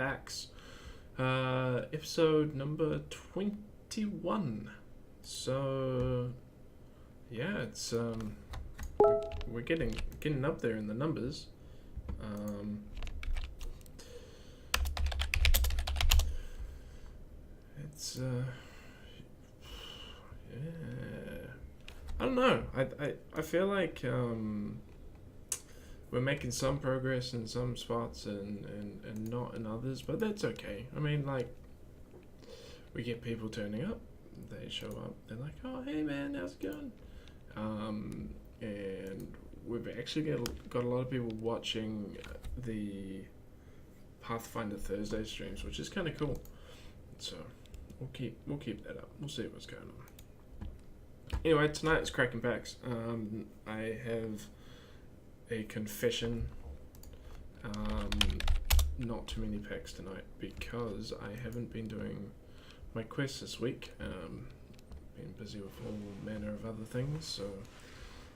Packs. Episode number 21. So yeah, it's we're getting up there in the numbers. It's yeah. I don't know. I feel like we're making some progress in some spots and not in others, but that's okay. I mean, like, we get people turning up, they show up, they're like, oh, hey man, how's it going? And we've actually got a lot of people watching the Pathfinder Thursday streams, which is kind of cool. So we'll keep that up. We'll see what's going on. Anyway, tonight is cracking packs. I have a confession. Not too many packs tonight because I haven't been doing my quests this week. Been busy with all manner of other things, so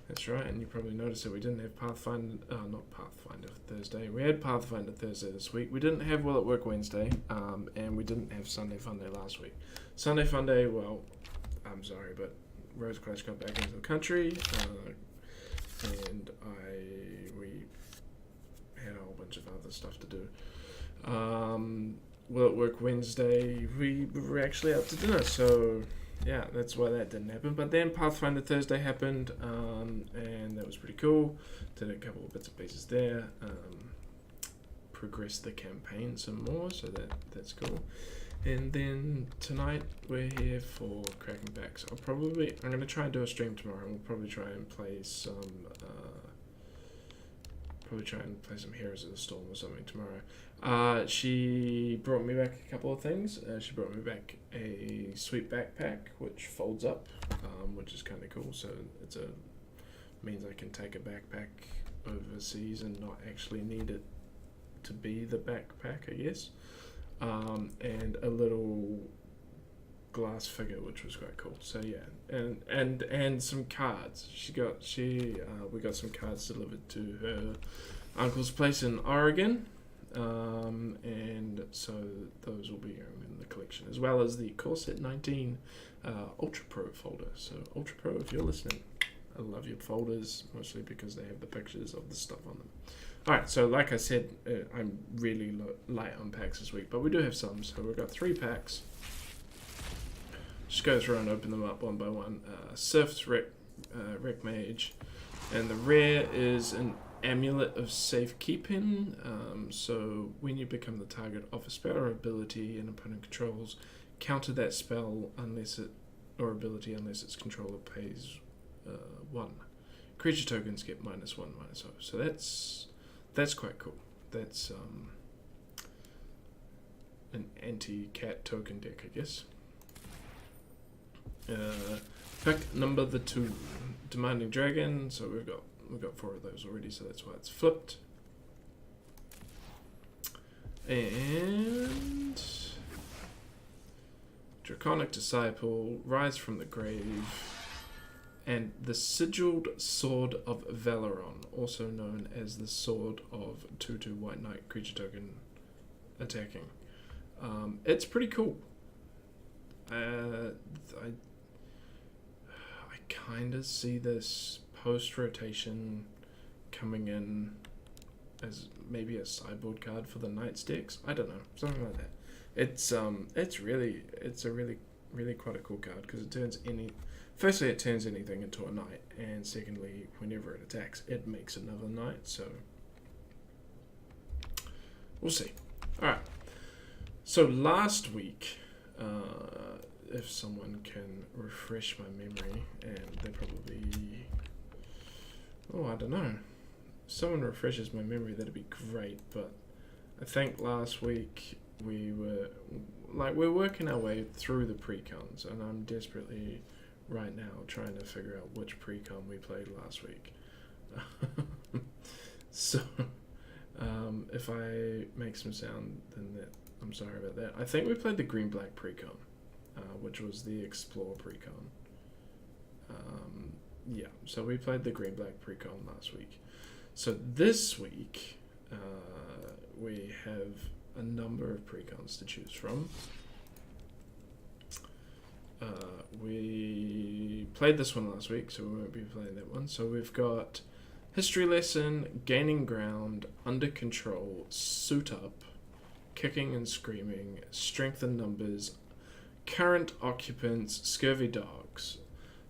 that's right. And you probably noticed that we didn't have not Pathfinder Thursday. We had Pathfinder Thursday this week. We didn't have Will It Work Wednesday, and we didn't have Sunday Funday last week. Sunday Funday, well, I'm sorry, but Rose Clash got back into the country, and we had a whole bunch of other stuff to do. Will It Work Wednesday, we were actually out to dinner, so yeah, that's why that didn't happen. But then Pathfinder Thursday happened, and that was pretty cool. Did a couple of bits and pieces there. Progressed the campaign some more, so that's cool. And then tonight we're here for cracking packs. I'm going to try and do a stream tomorrow. We'll probably try and play some Heroes of the Storm or something tomorrow. She brought me back a couple of things. She brought me back a sweet backpack which folds up, which is kind of cool. So means I can take a backpack overseas and not actually need it to be the backpack, I guess. And a little glass figure, which was quite cool. So yeah, and some cards. We got some cards delivered to her uncle's place in Oregon, and so those will be in the collection, as well as the Corset 19 Ultra Pro folder. So Ultra Pro, if you're listening, I love your folders, mostly because they have the pictures of the stuff on them. Alright, so like I said, I'm really light on packs this week, but we do have some. So we've got 3 packs. Just go through and open them up one by one. Sif's Wreck Mage, and the rare is an Amulet of Safekeeping. So when you become the target of a spell or ability an opponent controls, counter that spell unless its controller pays 1. Creature tokens get -1/-0. So that's quite cool. That's an anti-cat token deck, I guess. Pack number 2, Demanding Dragon. So we've got 4 of those already, so that's why it's flipped. And Draconic Disciple, Rise from the Grave, and the Sigiled Sword of Valeron, also known as the Sword of 2/2 White Knight creature token attacking. It's pretty cool. I kind of see this post-rotation coming in as maybe a sideboard card for the Knights decks. I don't know, something like that. It's a really quite a cool card because it turns anything into a knight, and secondly, whenever it attacks, it makes another knight. So we'll see. All right. So last week, if someone can refresh my memory, and they probably, I don't know. If someone refreshes my memory, that'd be great. But I think last week we're working our way through the pre-cons, and I'm desperately right now trying to figure out which pre-con we played last week. So if I make some sound, then I'm sorry about that. I think we played the green-black pre-con, which was the Explore pre-con. Yeah, so we played the green-black pre-con last week. So this week we have a number of precons to choose from. We played this one last week, so we won't be playing that one. So we've got History Lesson, Gaining Ground, Under Control, Suit Up, Kicking and Screaming, Strength in Numbers, Current Occupants, Scurvy Dogs.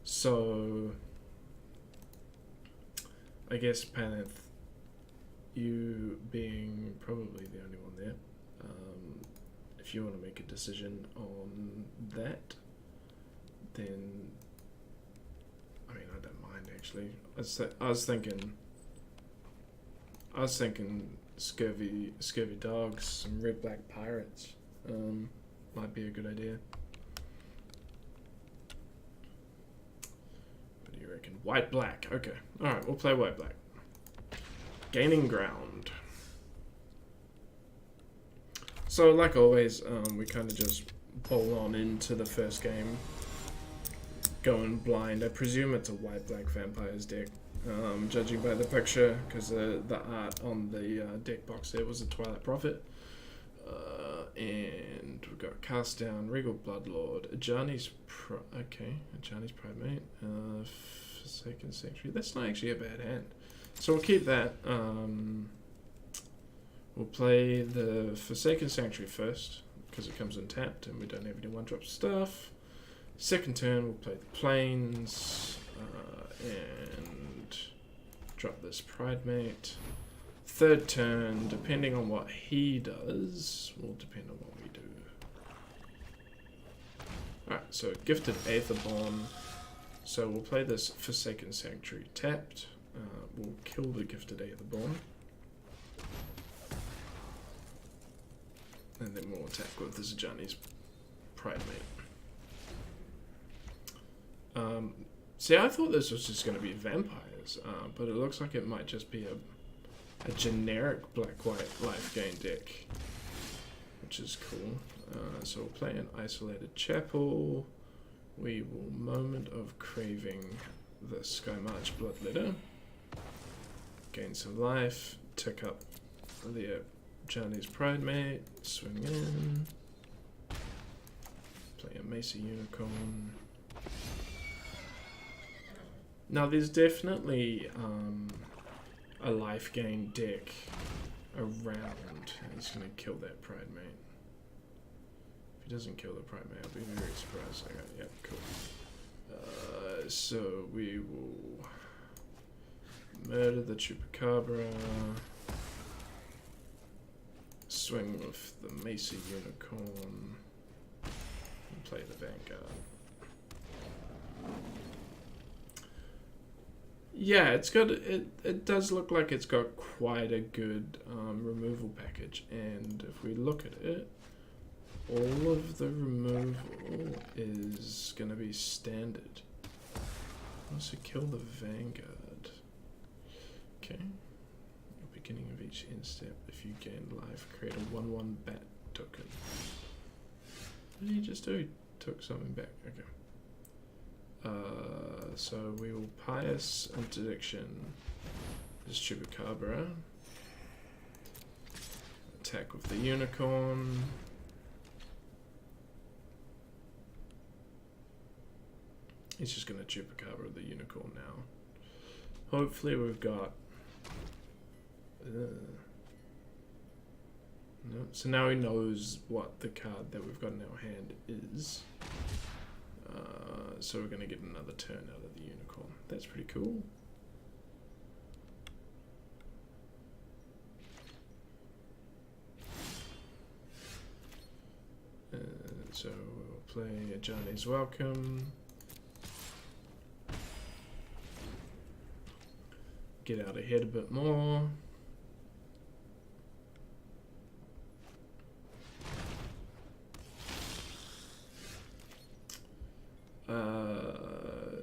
So I guess Paneth, you being probably the only one there, if you want to make a decision on that, then I mean, I don't mind actually. I was thinking scurvy dogs, some red black pirates, might be a good idea. What do you reckon? White black. Okay. All right, we'll play white black. Gaining Ground. So like always, we kind of just bowl on into the first game, going blind. I presume it's a white-black vampires deck, judging by the picture, because the art on the deck box there was a Twilight Prophet. And we've got Cast Down, Regal Bloodlord, Ajani's Primate, Forsaken Sanctuary. That's not actually a bad hand. So we'll keep that. We'll play the Forsaken Sanctuary first, because it comes untapped and we don't have any one-drop stuff. Second turn, we'll play the Plains, and drop this Pridemate. Third turn, depending on what he does, will depend on what we do. Alright, so Gifted Aetherborn. So we'll play this Forsaken Sanctuary tapped. We'll kill the Gifted Aetherborn. And then we'll attack with this Ajani's Pridemate. See, I thought this was just going to be vampires, but it looks like it might just be a generic black-white life gain deck, which is cool. So we'll play an Isolated Chapel. We will Moment of Craving the Skymarch Bloodletter. Gain some life, tick up the Johnny's Pridemate, swing in, play a Mesa Unicorn. Now there's definitely a life gain deck around. He's going to kill that Pridemate. If he doesn't kill the Pridemate, I'll be very surprised. Okay, yeah, cool. So we will murder the Chupacabra, swing with the Mesa Unicorn, and play the Vanguard. Yeah, it's got it does look like it's got quite a good removal package, and if we look at it, all of the removal is going to be standard. Also kill the Vanguard. Okay. Beginning of each end step, if you gain life, create a 1/1 bat token. What did he just do? He took something back. Okay. So we will Pious Interdiction this Chupacabra. Attack with the Unicorn. He's just going to Chupacabra the Unicorn now. Hopefully we've got... no. So now he knows what the card that we've got in our hand is. So we're going to get another turn out of the Unicorn. That's pretty cool. So we'll play Ajani's Welcome. Get out ahead a bit more.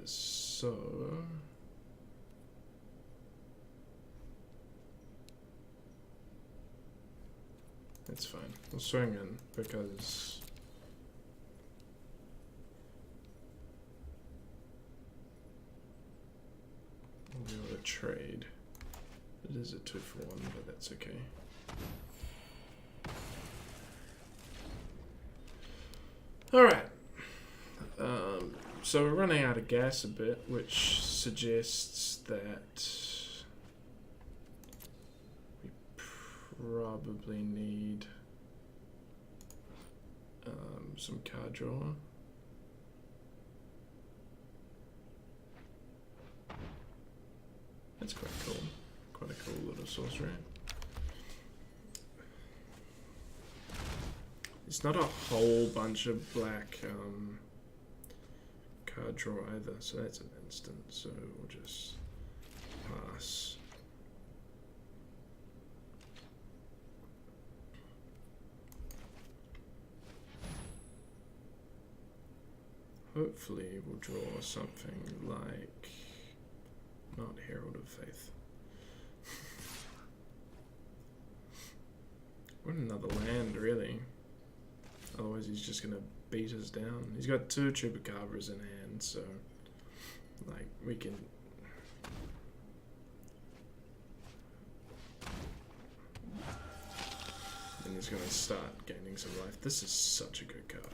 So that's fine. We'll swing in because we'll be able to trade. It is a 2-for-1, but that's okay. Alright. So we're running out of gas a bit, which suggests that we probably need some card draw. That's quite cool. Quite a cool little sorcery. It's not a whole bunch of black card draw either, so that's an instant, so we'll just pass. Hopefully we'll draw something like not Herald of Faith. What another land, really. Otherwise he's just gonna beat us down. He's got 2 Chupacabras in hand, so like we can and he's gonna start gaining some life. This is such a good card.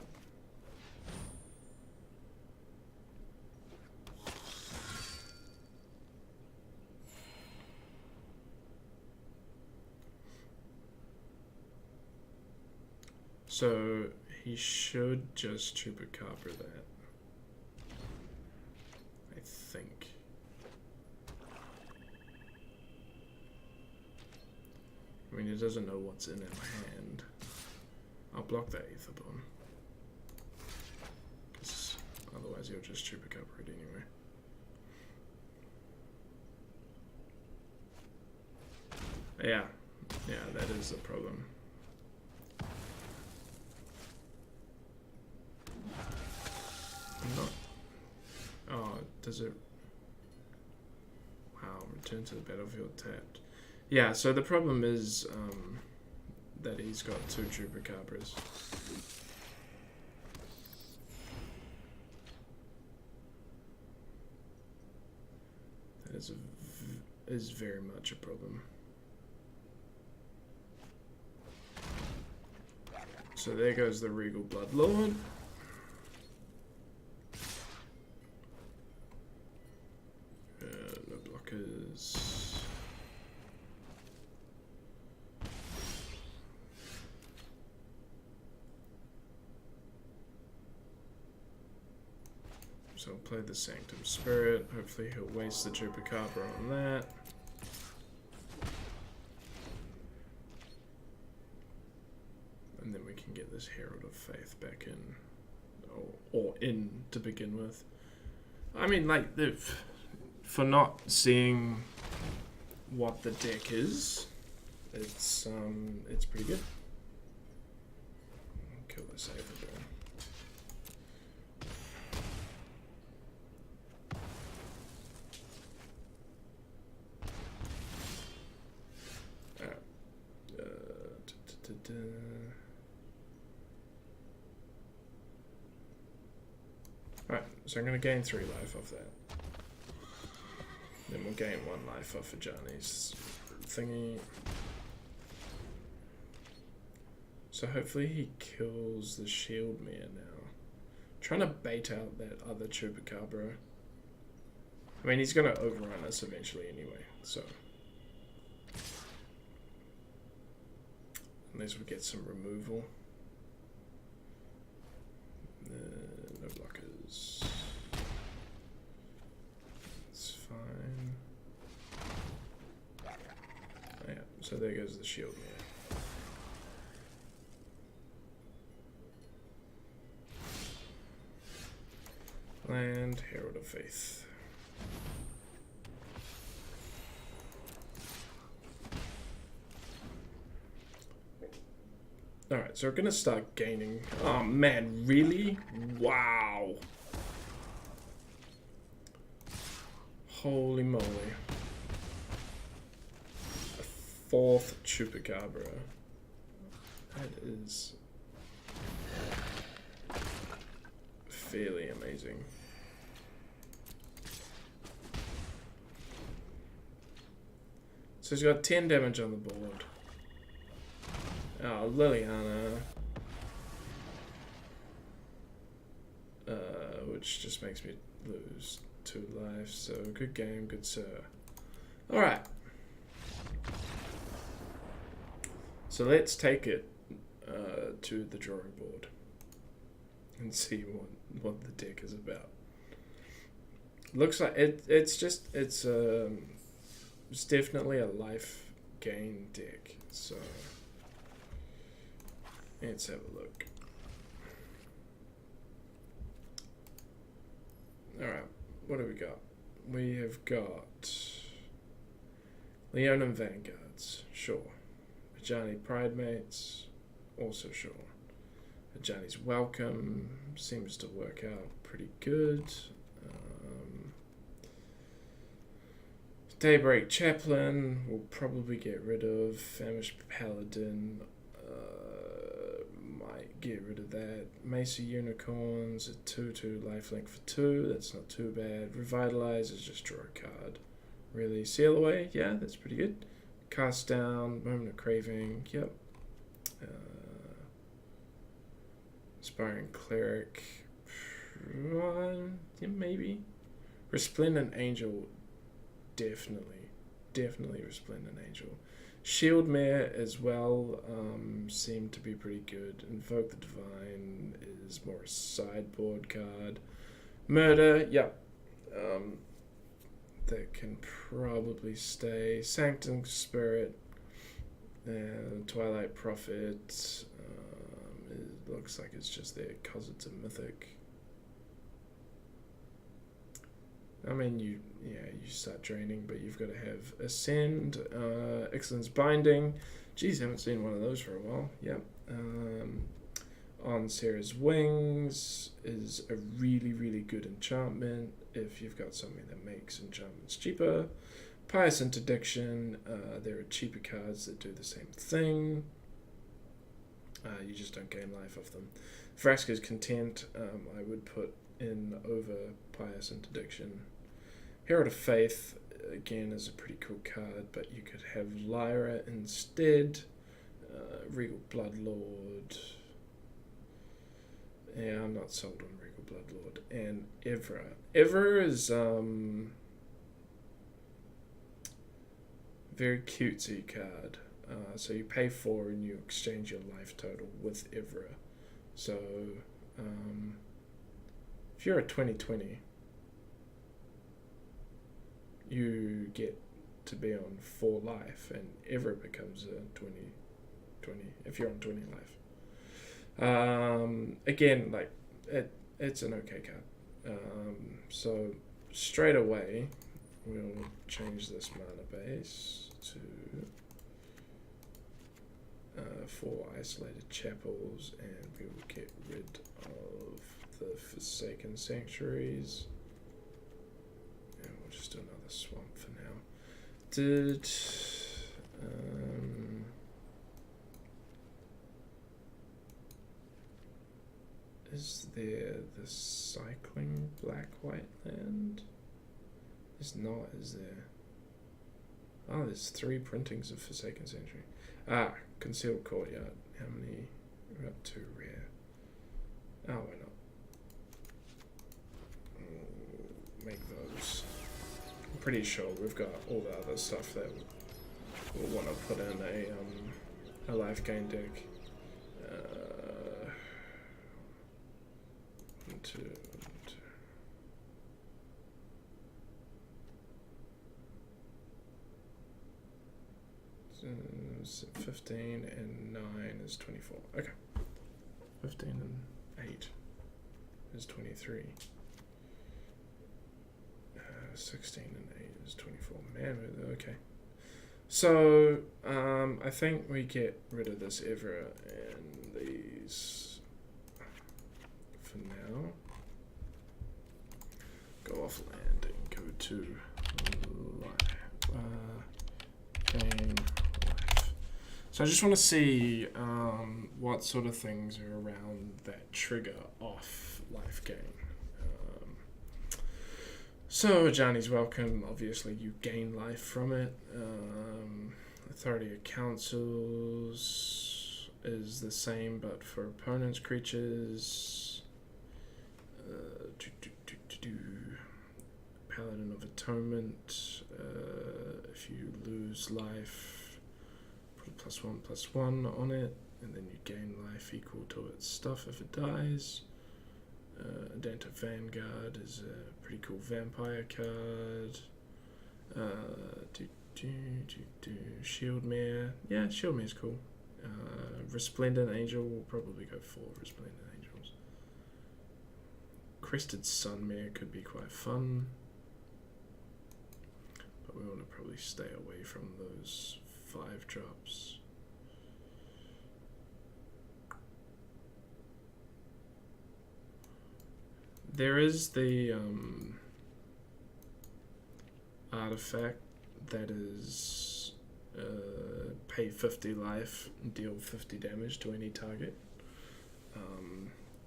So he should just Chupacabra that, I think. I mean, he doesn't know what's in our hand. I'll block that Aether Bomb, because otherwise he'll just Chupacabra it anyway. Yeah, that is the problem. Not. Oh, does it? Wow, return to the battlefield tapped. Yeah, so the problem is that he's got 2 Chupacabras. That is very much a problem. So there goes the Regal Bloodlord. No blockers. So I'll play the Sanctum Spirit. Hopefully he'll waste the Chupacabra on that. And then we can get this Herald of Faith back in, or in to begin with. I mean, like, for not seeing what the deck is, it's pretty good. Kill this Aether Bomb. Alright, so I'm going to gain 3 life off that. Then we'll gain 1 life off of Johnny's thingy. So hopefully he kills the Shield Mare now. Trying to bait out that other Chupacabra. I mean, he's going to overrun us eventually anyway, so. Unless we get some removal. No blockers. It's fine. Oh, yeah, so there goes the Shield Mare. Land, Herald of Faith. Alright, so we're gonna start gaining. Oh man, really? Wow. Holy moly. A 4th Chupacabra. That is fairly amazing. So he's got 10 damage on the board. Oh, Liliana. which just makes me lose 2 life. So good game, good sir. Alright. So let's take it to the drawing board and see what the deck is about. Looks like it's definitely a life gain deck. So let's have a look. Alright, what do we got? We have got Leonin Vanguards, sure. Ajani Pridemates, also sure. Ajani's Welcome seems to work out pretty good. Daybreak Chaplain we'll probably get rid of. Famished Paladin, might get rid of that. Mesa Unicorns, a 2/2 lifelink for 2, that's not too bad. Revitalize is just draw a card. Really, Seal Away, yeah, that's pretty good. Cast Down, Moment of Craving, yep. Inspiring Cleric, yeah, maybe. Resplendent Angel, definitely Resplendent Angel. Shieldmare as well seem to be pretty good. Invoke the Divine is more a sideboard card. Murder, yep. That can probably stay. Sanctum Spirit, Twilight Prophet. It looks like it's just there because it's a mythic. I mean, you start draining, but you've got to have Ascend, Excellence Binding. Geez, I haven't seen one of those for a while. Yep. On Sarah's Wings is a really good enchantment if you've got something that makes enchantments cheaper. Pious Interdiction, there are cheaper cards that do the same thing. You just don't gain life off them. Vraska's Content, I would put in over Pious Interdiction. Herald of Faith, again, is a pretty cool card, but you could have Lyra instead. Regal Bloodlord. Yeah, I'm not sold on Regal Bloodlord. And Evra. Evra is very cutesy card. So you pay 4 and you exchange your life total with Evra. So if you're a 2020, you get to be on 4 life, and Evra becomes a 20 if you're on 20 life. Again, like it's an okay card. So straight away we'll change this mana base to 4 isolated chapels, and we will get rid of the Forsaken Sanctuaries, and we'll just do another swamp for now. Is there the cycling black-white land? There's not, is there? Oh, there's 3 printings of Forsaken Sanctuary. Ah, Concealed Courtyard. How many? We're up to rare. Oh, why not? Make those. I'm pretty sure we've got all the other stuff that we'll want to put in a life gain deck. 1, 2, 1, 2. 15 and 9 is 24. Okay. 15 and 8 is 23. 16 and 8 is 24. Man, okay. So, I think we get rid of this Evra and these for now. Go off land and go to gain life. So I just want to see what sort of things are around that trigger off life gain. So Ajani's Welcome, obviously you gain life from it. Authority of Councils is the same but for opponents' creatures. Paladin of Atonement. If you lose life, put a +1/+1 on it, and then you gain life equal to its stuff if it dies. Danta Vanguard is a pretty cool vampire card. Shieldmare. Yeah, Shieldmare's cool. Resplendent Angel, will probably go for Resplendent Angels. Crested Sunmare could be quite fun, but we want to probably stay away from those 5-drops. There is the artifact that is pay 50 life, deal 50 damage to any target.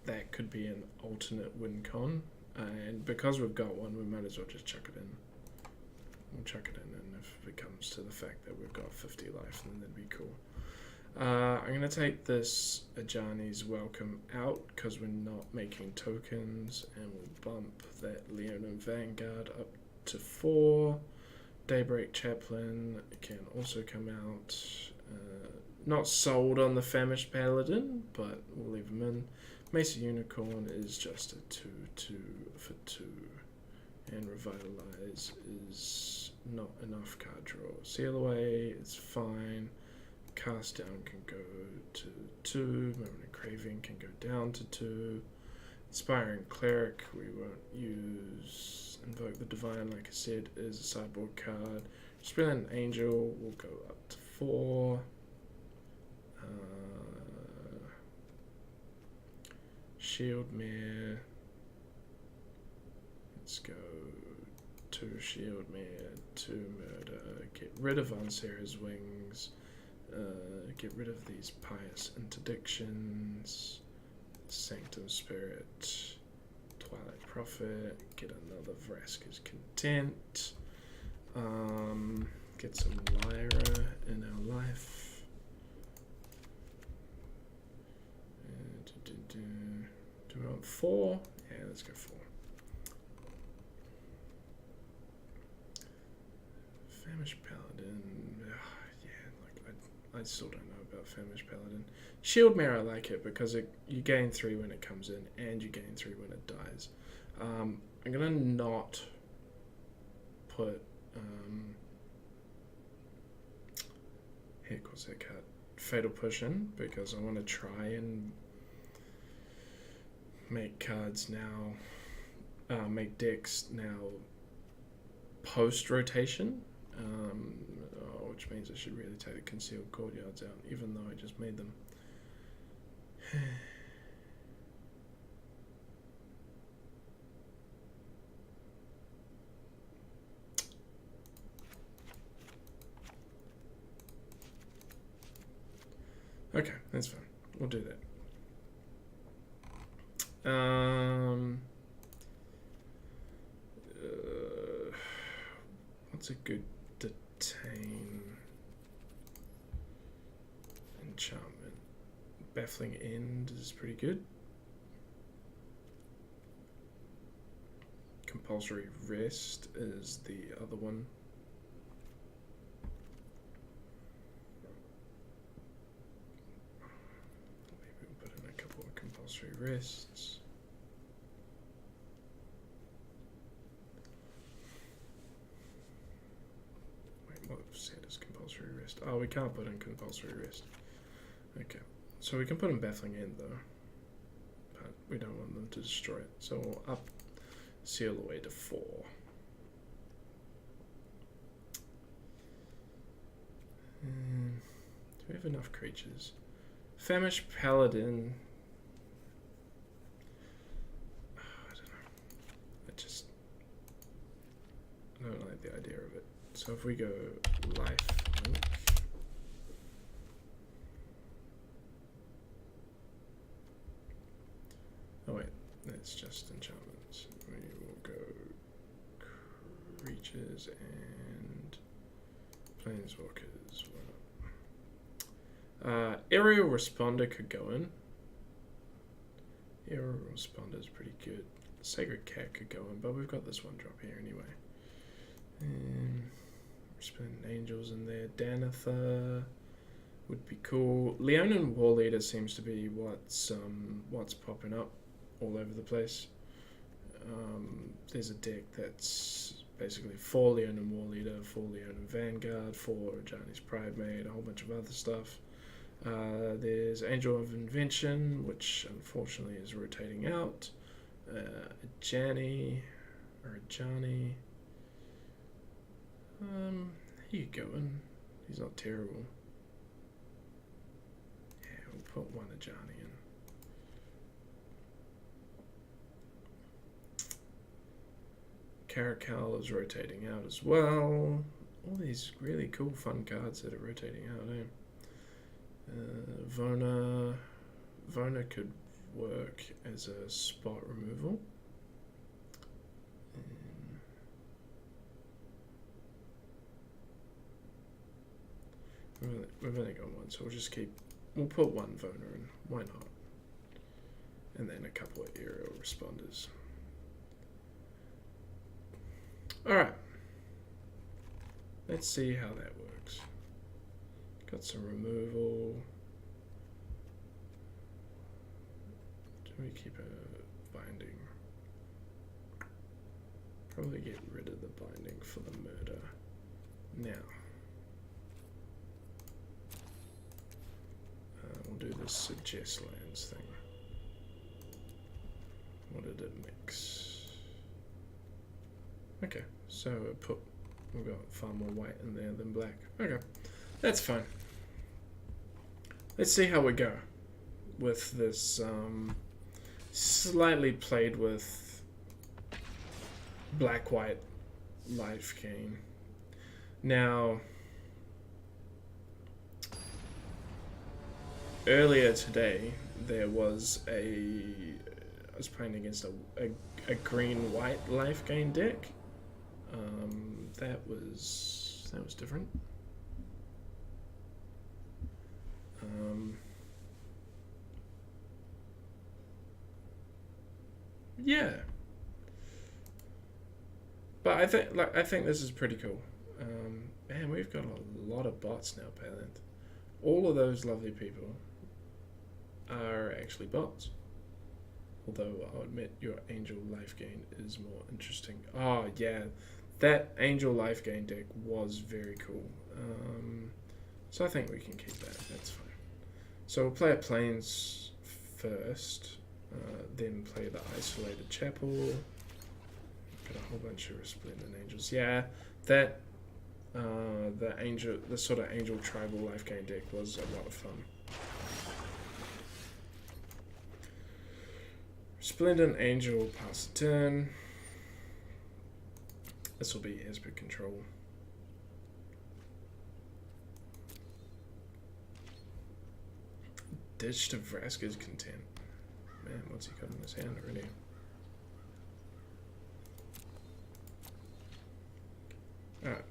That could be an alternate win con, and because we've got one, we might as well just chuck it in. We'll chuck it in, and if it comes to the fact that we've got 50 life, then that'd be cool. I'm going to take this Ajani's Welcome out because we're not making tokens, and we'll bump that Leonin Vanguard up to 4. Daybreak Chaplain can also come out. Not sold on the Famished Paladin, but we'll leave him in. Mesa Unicorn is just a 2/2 for 2. And Revitalize is not enough card draw. Seal Away is fine. Cast Down can go to 2. Moment of Craving can go down to 2. Inspiring Cleric, we won't use. Invoke the Divine, like I said, is a sideboard card. Resplendent Angel will go up to 4. Shieldmare. Let's go 2 Shieldmare, 2 Murder. Get rid of Ansera's Wings. Get rid of these Pious Interdictions. Sanctum Spirit. Twilight Prophet. Get another Vraska's Content. Get some Lyra in our life. Do we want 4? Yeah, let's go 4. Famished Paladin. Yeah, like I still don't know about Famished Paladin. Shieldmare, I like it because you gain 3 when it comes in, and you gain 3 when it dies. I'm gonna not put heck, what's that card? Fatal Push in, because I want to try and make cards now, make decks now post rotation, which means I should really take the Concealed Courtyards out, even though I just made them. Okay, that's fine. We'll do that. What's a good detain enchantment? Baffling End is pretty good. Compulsory Rest is the other one. Maybe we'll put in a couple of compulsory rests. What set is compulsory rest? Oh, we can't put in compulsory rest. Okay, so we can put in Baffling End though, but we don't want them to destroy it. So we'll up Seal Away to 4. Do we have enough creatures? Famished Paladin. I don't know. I don't like the idea of it. So if we go life link, oh wait, that's just enchantments. We will go creatures and planeswalkers. Aerial Responder could go in. Aerial Responder is pretty good. Sacred Cat could go in, but we've got this one drop here anyway. And Resplendent Angels in there. Danitha would be cool. Leonin Warleader seems to be what's popping up all over the place. There's a deck that's basically 4 Leonin Warleader, 4 Leonin Vanguard, 4 Ajani's Pridemate, a whole bunch of other stuff. There's Angel of Invention, which unfortunately is rotating out. Ajani. He going. He's not terrible. Yeah, we'll put one Ajani in. Caracal is rotating out as well. All these really cool, fun cards that are rotating out, Vona could work as a spot removal. We've only got one, so we'll put one Vona in. Why not? And then a couple of aerial responders. Alright. Let's see how that works. Got some removal. Do we keep a binding? Probably get rid of the binding for the murder. Now. We'll do this suggest lands thing. What did it mix? Okay, so we've got far more white in there than black. Okay, that's fine. Let's see how we go with this slightly played with black-white life gain. Now, earlier today, I was playing against a green-white life gain deck. That was different. Yeah, but I think this is pretty cool. Man, we've got a lot of bots now, Palant. All of those lovely people are actually bots. Although I'll admit your Angel Life Gain is more interesting. Oh yeah, that Angel Life Gain deck was very cool. So I think we can keep that. That's fine. So we'll play a Plains first, then play the Isolated Chapel. Got a whole bunch of Resplendent Angels. Yeah, that the sort of Angel Tribal Life Gain deck was a lot of fun. Resplendent Angel, pass the turn. This will be Esper control. Ditch to Vraska's Content. Man, what's he got in his hand already? Alright,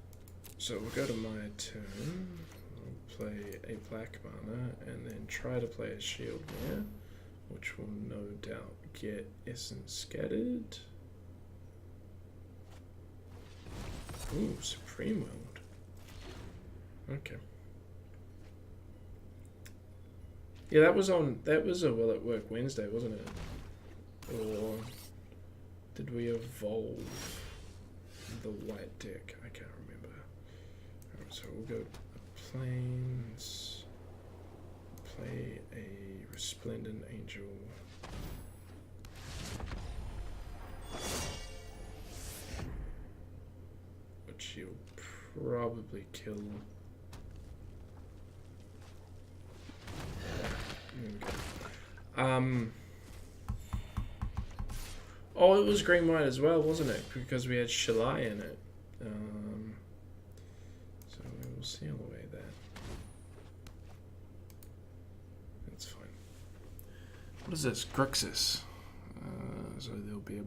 so we'll go to my turn. I'll play a black mana and then try to play a shield here, which will no doubt get Essence Scattered. Ooh, Supreme World. Okay. Yeah, that was a Will It Work Wednesday, wasn't it? Or did we evolve the white deck? I can't remember. Alright, so we'll go Plains, play a Resplendent Angel. Which you'll probably kill. Oh, it was green-white as well, wasn't it? Because we had Shalai in it. So we will seal away that. That's fine. What is this? Grixis. So there'll be a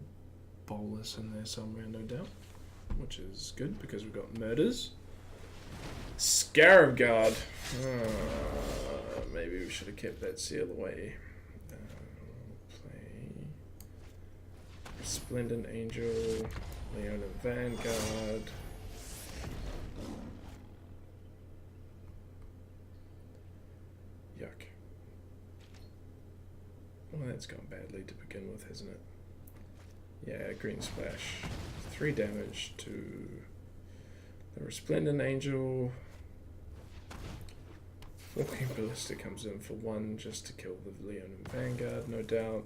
bolus in there somewhere, no doubt. Which is good, because we've got murders. Scarab Guard. Maybe we should have kept that seal away. Play Resplendent Angel, Leona Vanguard. Yuck. Well, that's gone badly to begin with, hasn't it? Yeah, green splash. 3 damage to the Resplendent Angel. Walking Ballista comes in for 1 just to kill the Leonin Vanguard, no doubt.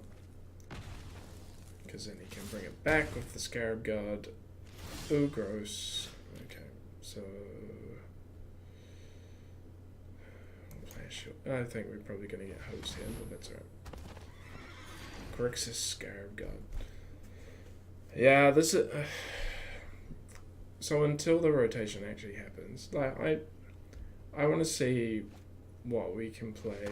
Because then he can bring it back with the Scarab Guard. Ooh, gross. Okay, so... I'll play a shield. I think we're probably going to get hosed here, but that's alright. Grixis Scarab Guard. Yeah, this is... so until the rotation actually happens, like, I want to see what we can play.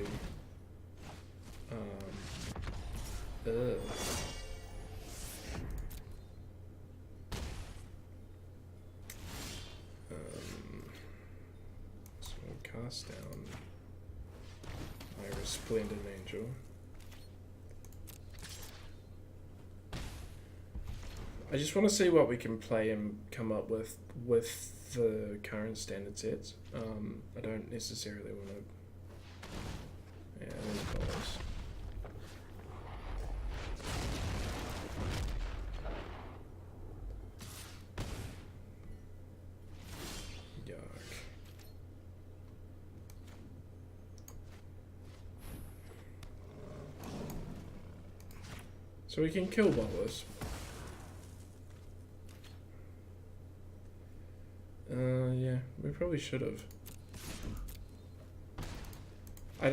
So we'll cast down my Resplendent Angel. I just want to see what we can play and come up with the current standard sets. I don't necessarily want to... Yeah, there's balls. Yuck. So we can kill bubblers. Yeah, we probably should have. I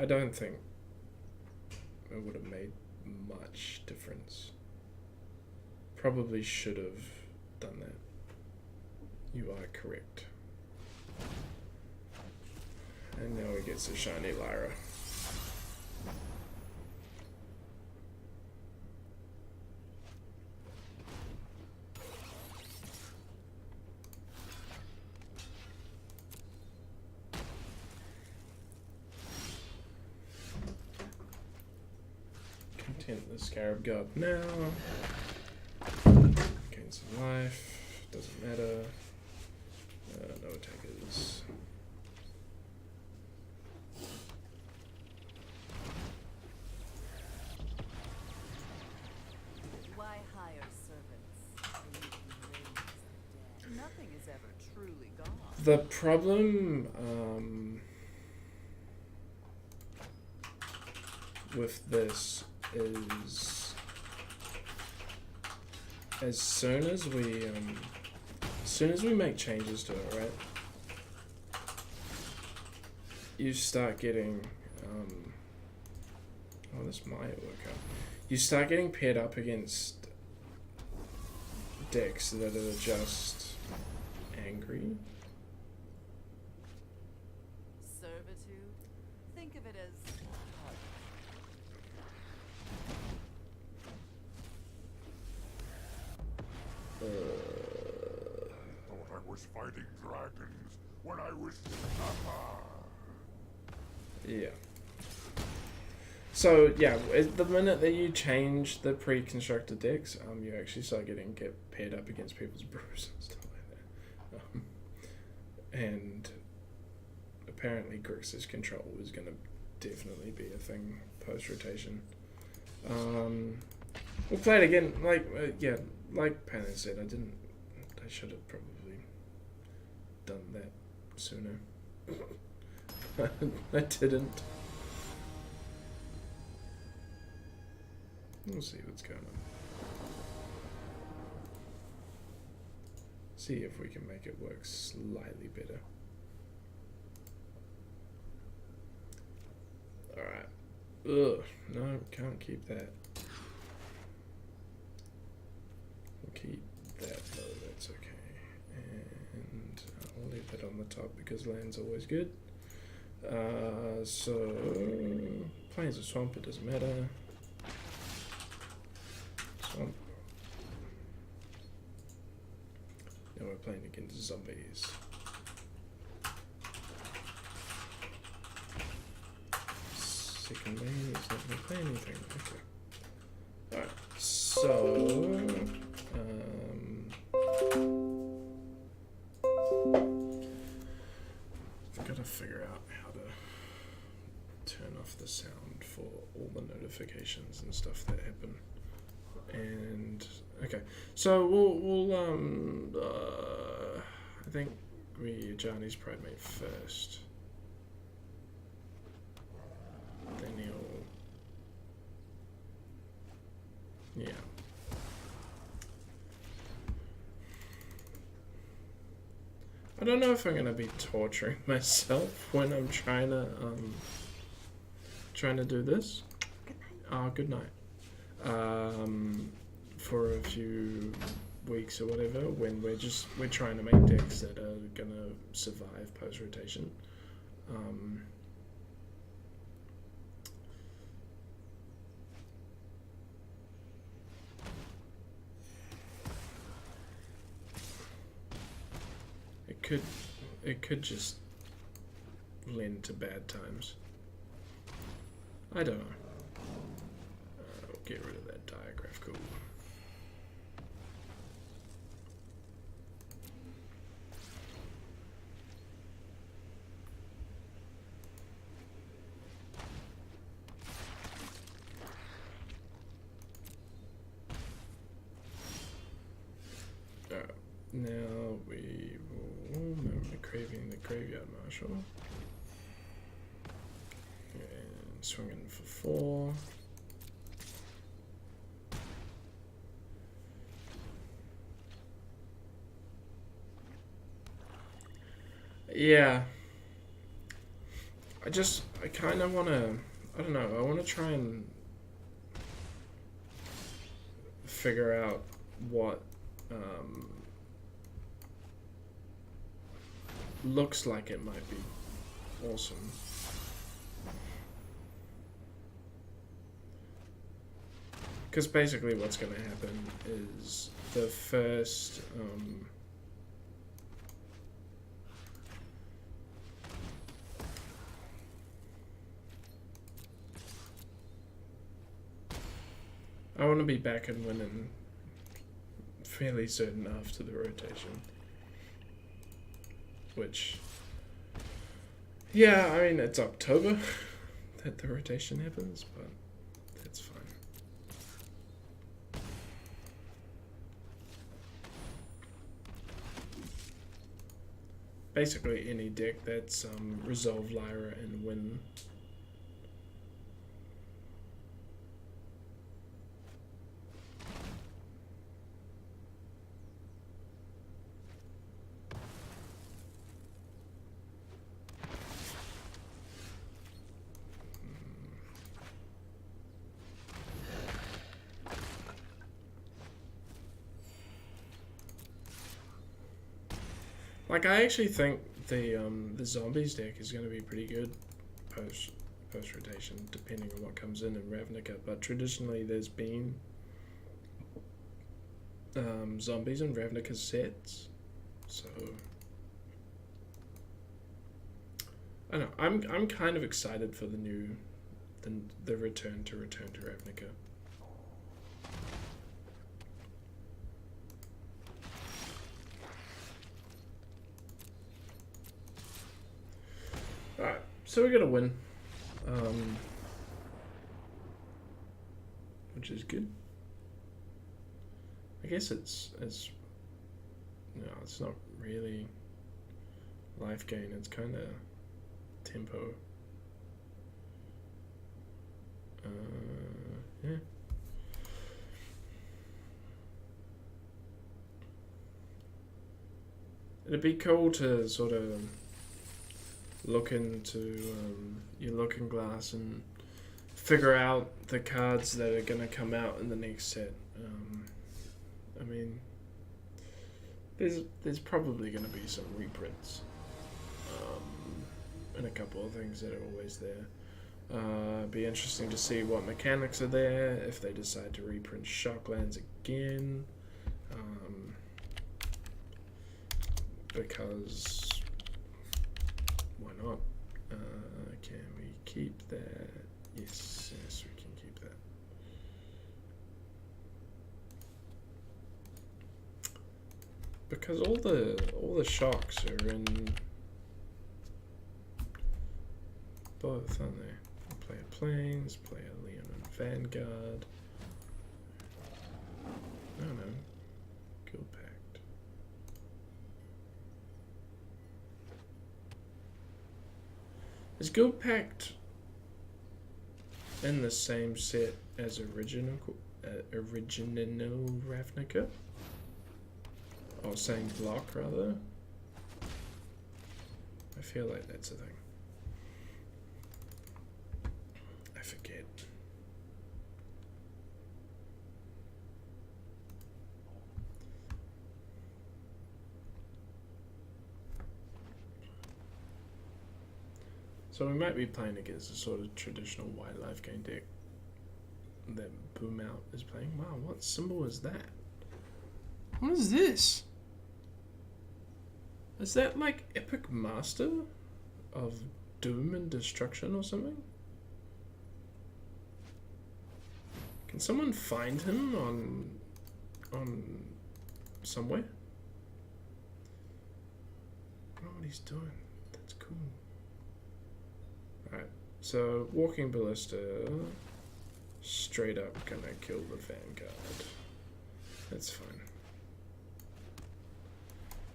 don't think it would have made much difference. Probably should have done that. You are correct. And now he gets a shiny Lyra. The Scarab Guard now. Gain some life. Doesn't matter. No attackers. Why hire servants when you can raise the dead? Nothing is ever truly gone. The problem with this is as soon as we make changes to it, right? You start getting oh, this might work out. You start getting paired up against decks that are just angry. Servitude? Think of it as thought I was fighting dragons when I was... Yeah. So yeah, the minute that you change the pre-constructed decks, you actually start get paired up against people's brews and stuff like that. And apparently Grixis control is going to definitely be a thing post-rotation. We'll play it again. Yeah, like Pan said, I should have probably done that sooner. I didn't. We'll see what's going on. See if we can make it work slightly better. Alright. Ugh. No, can't keep that. We'll keep that though, that's okay. And I'll leave that on the top because land's always good. So Plains of Swamp, it doesn't matter. Swamp. Now we're playing against zombies. Second main is not going to play anything. Okay. Alright, so So, I've got to figure out how to turn off the sound for all the notifications and stuff that happen. And okay, so we'll I think Johnny's Pridemate first. Then he'll, yeah. I don't know if I'm gonna be torturing myself when I'm trying to do this. Good night. For a few weeks or whatever, when we're trying to make decks that are gonna survive post rotation. It could just lend to bad times. I don't know. We'll get rid of that diagraph. Cool. Alright, now we will remember craving the Graveyard Marshal. And swinging for 4. Yeah. I kind of want to, I don't know, I want to try and figure out what looks like it might be awesome. Because basically what's going to happen is the first I want to be back and winning fairly certain after the rotation. Which, yeah, I mean, it's October that the rotation happens, but that's fine. Basically, any deck that's Resolve Lyra and win. Like, I actually think the zombies deck is going to be pretty good post rotation, depending on what comes in Ravnica. But traditionally, there's been zombies in Ravnica sets, so I don't know. I'm kind of excited for the return to Ravnica. Alright, so we're gonna win. Which is good. I guess it's not really life gain, it's kinda tempo. Yeah. It'd be cool to sort of look into your looking glass and figure out the cards that are going to come out in the next set. I mean, there's probably going to be some reprints and a couple of things that are always there. Be interesting to see what mechanics are there, if they decide to reprint Shocklands again, because why not? Can we keep that? Yes, we can keep that. because all the shocks are in both, aren't they? Player Plains, Player Leon and Vanguard. No, Guild Pact. Is Guild Pact in the same set as original Ravnica? Or same block, rather? I feel like that's a thing. I forget. So we might be playing against a sort of traditional wildlife game deck that Boom Out is playing. Wow, what symbol is that? What is this? Is that like Epic Master of Doom and Destruction or something? Can someone find him on somewhere? I don't know what he's doing. That's cool. Alright, so Walking Ballista, straight up gonna kill the Vanguard. That's fine.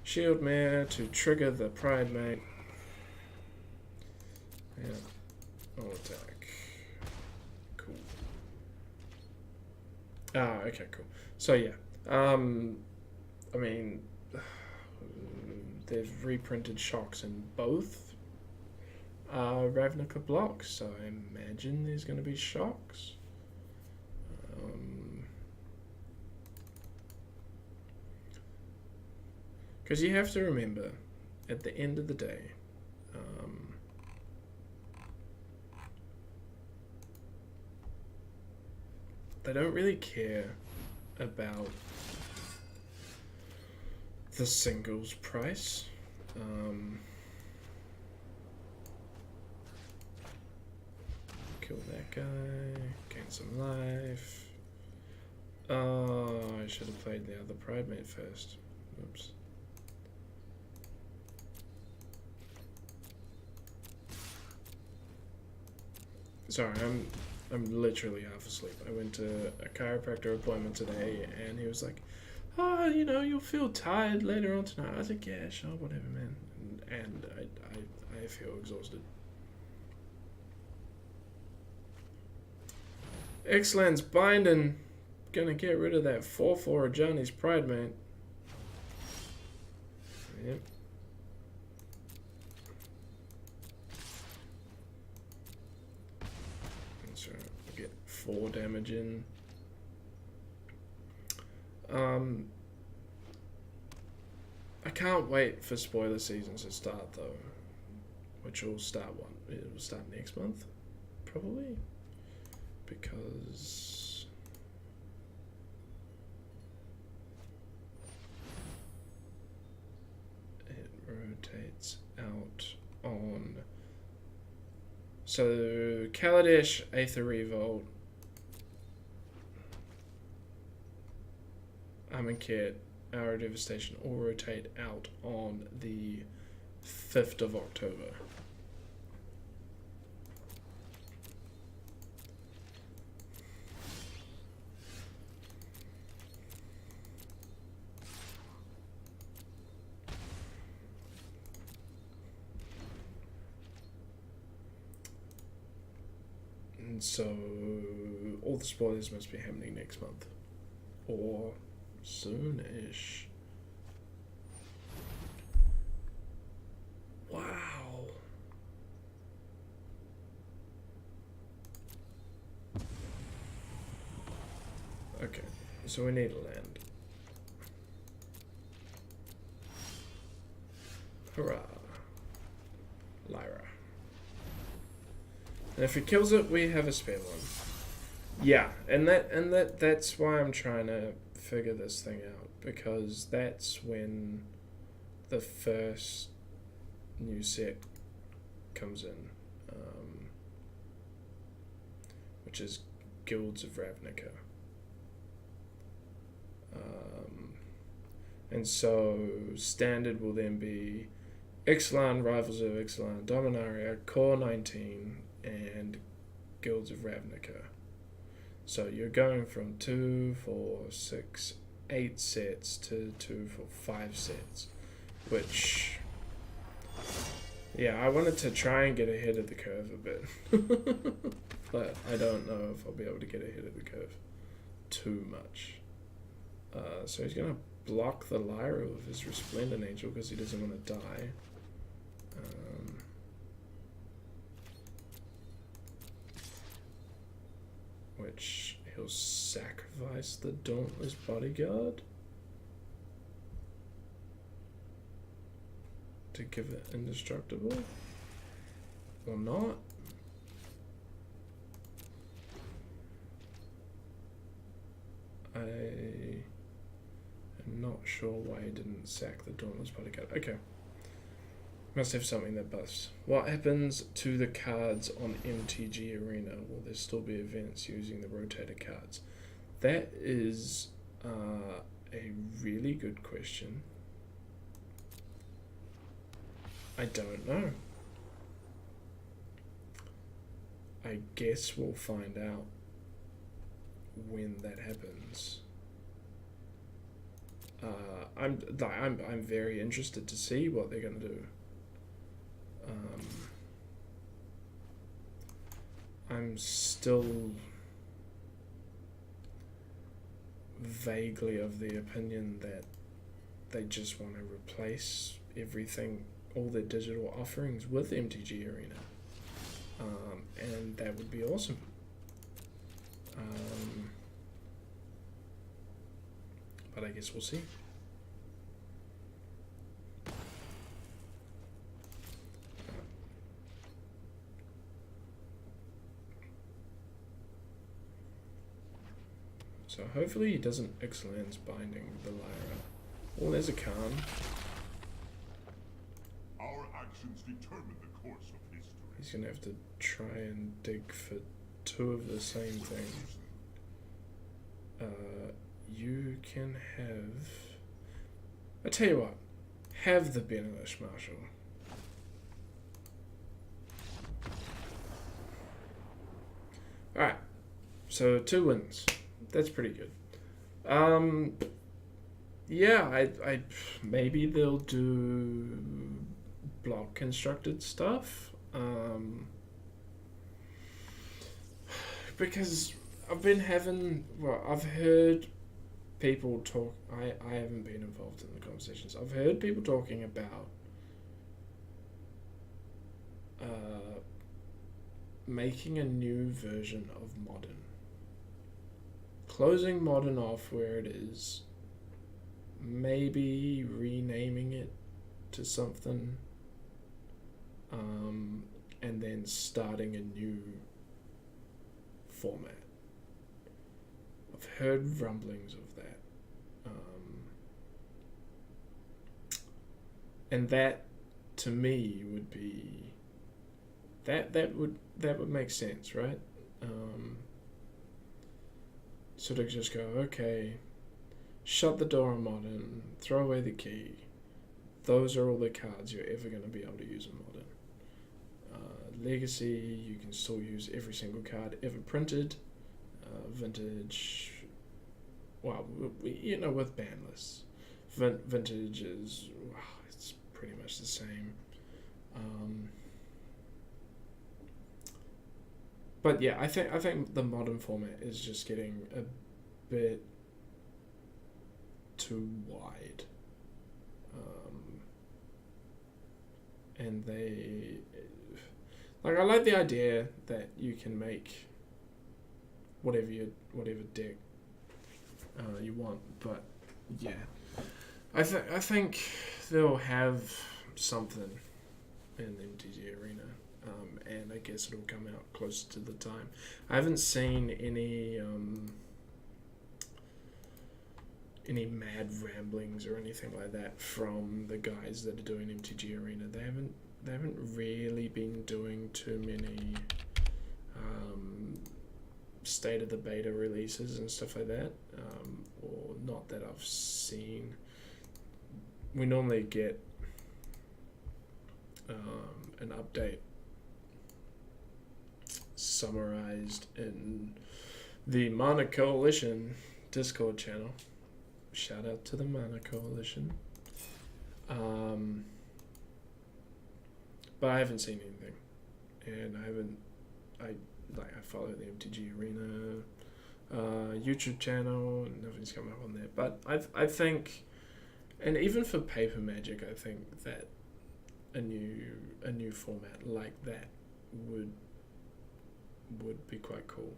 Shield Mare to trigger the Pride Mate. Yeah, I'll attack. Cool. Ah, okay, cool. So yeah, I mean, they've reprinted shocks in both Ravnica blocks, so I imagine there's going to be shocks. Because you have to remember, at the end of the day, they don't really care about the singles price. Kill that guy, gain some life. Oh, I should have played the other Pride Mate first. Oops. Sorry, I'm literally half asleep. I went to a chiropractor appointment today, and he was like, "Oh, you know, you'll feel tired later on tonight." I was like, "Yeah, sure, whatever, man." And I feel exhausted. X-Land's binding. Gonna get rid of that 4/4 of Johnny's Pride Mate. Yep. So get 4 damage in. I can't wait for spoiler seasons to start though, which will start it will start next month, probably, because it rotates out on. So Kaladesh, Aether Revolt, Amonkhet, Arrow Devastation all rotate out on the 5th of October. And so all the spoilers must be happening next month. Or soon-ish. Wow. Okay, so we need a land. Hurrah. Lyra. And if he kills it, we have a spare one. Yeah, and that's why I'm trying to figure this thing out, because that's when the first new set comes in, which is Guilds of Ravnica. And so standard will then be Ixalan, Rivals of Ixalan, Dominaria, Core 19, and Guilds of Ravnica. So you're going from 2, 4, 6, 8 sets to 2, 4, 5 sets, which, yeah, I wanted to try and get ahead of the curve a bit, but I don't know if I'll be able to get ahead of the curve too much. So he's going to block the Lyra with his Resplendent Angel because he doesn't want to die. Which he'll sacrifice the Dauntless Bodyguard to give it indestructible, or not. I am not sure why he didn't sack the Dauntless Bodyguard. Okay. Must have something that buffs. What happens to the cards on MTG Arena? Will there still be events using the rotator cards? That is a really good question. I don't know. I guess we'll find out when that happens. I'm very interested to see what they're gonna do. I'm still vaguely of the opinion that they just want to replace everything, all their digital offerings, with MTG Arena, and that would be awesome. But I guess we'll see. So hopefully he doesn't Ixalan's Binding the Lyra. Oh, there's a Khan. Our actions determine the course of history. He's gonna have to try and dig for 2 of the same thing. You can have... I tell you what, have the Benelish Marshal. Alright, so 2 wins. That's pretty good. Yeah, I maybe they'll do block constructed stuff. Because I've heard people talk. I haven't been involved in the conversations. I've heard people talking about making a new version of Modern. Closing Modern off where it is, maybe renaming it to something, and then starting a new format. I've heard rumblings of that, and that to me would be that would make sense, right? Sort of just go, okay, shut the door on Modern, throw away the key. Those are all the cards you're ever going to be able to use in Modern. Legacy, you can still use every single card ever printed. Vintage, well, with ban lists. Vintage is, it's pretty much the same. But yeah, I think the Modern format is just getting a bit too wide, and I like the idea that you can make whatever deck you want, but yeah, I think they'll have something in MTG Arena. And I guess it'll come out closer to the time. I haven't seen any mad ramblings or anything like that from the guys that are doing MTG Arena. They haven't really been doing too many state of the beta releases and stuff like that, or not that I've seen. we normally get an update summarized in the Mana Coalition Discord channel. Shout out to the Mana Coalition. But I haven't seen anything, and I follow the MTGA Arena YouTube channel, and nothing's come up on there. But I think, and even for Paper Magic, I think that a new format like that would be quite cool.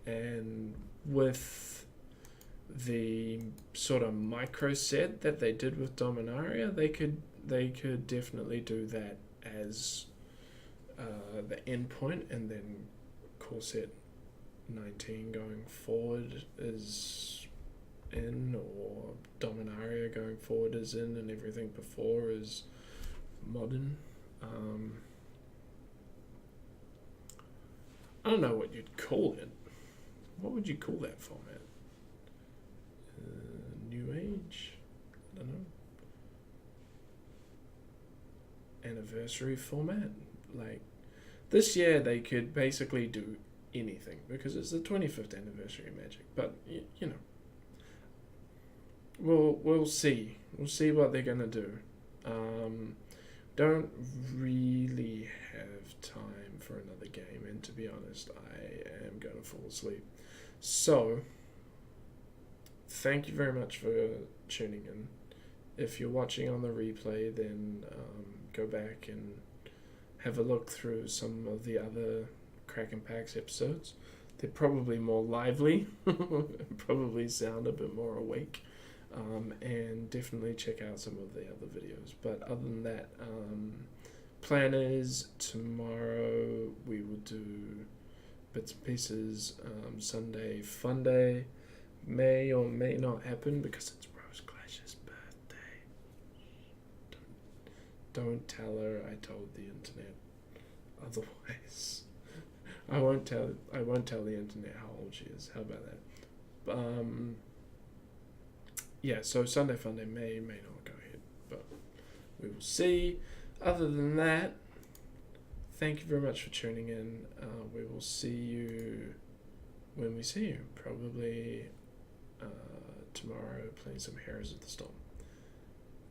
And with the sort of micro set that they did with Dominaria, they could definitely do that as the endpoint, and then core set 19 going forward is in, or Dominaria going forward is in, and everything before is modern. I don't know what you'd call it. What would you call that format? New Age? I don't know. Anniversary format? Like, this year they could basically do anything because it's the 25th anniversary of Magic. But, you know, we'll see. We'll see what they're gonna do. Don't really have time for another game, and to be honest, I am gonna fall asleep. So, thank you very much for tuning in. If you're watching on the replay, then go back and have a look through some of the other Kraken Packs episodes. They're probably more lively, probably sound a bit more awake, and definitely check out some of the other videos. But other than that, plan is tomorrow we will do bits and pieces. Sunday fun day may or may not happen because it's Rose Clash's birthday. Don't tell her I told the internet. Otherwise, I won't tell the internet how old she is. How about that? Yeah. So Sunday fun day may not go ahead, but we will see. Other than that, thank you very much for tuning in. We will see you when we see you. Probably tomorrow, playing some Heroes of the Storm.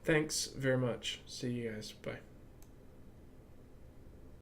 Thanks very much. See you guys. Bye.